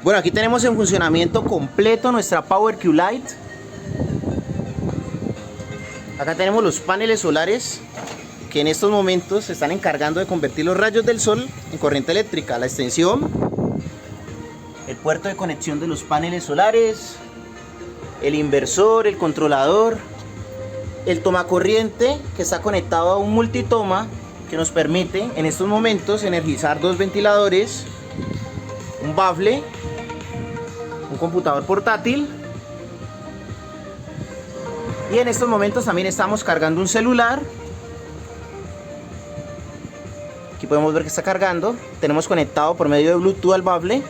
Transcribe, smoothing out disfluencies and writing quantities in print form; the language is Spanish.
Bueno, aquí tenemos en funcionamiento completo nuestra Power Q Light. Acá tenemos los paneles solares que en estos momentos se están encargando de convertir los rayos del sol en corriente eléctrica. La extensión, el puerto de conexión de los paneles solares, el inversor, el controlador, el tomacorriente que está conectado a un multitoma que nos permite en estos momentos energizar dos ventiladores, un bafle, un computador portátil, y en estos momentos también estamos cargando un celular. Aquí podemos ver que está cargando. Tenemos conectado por medio de Bluetooth al bafle.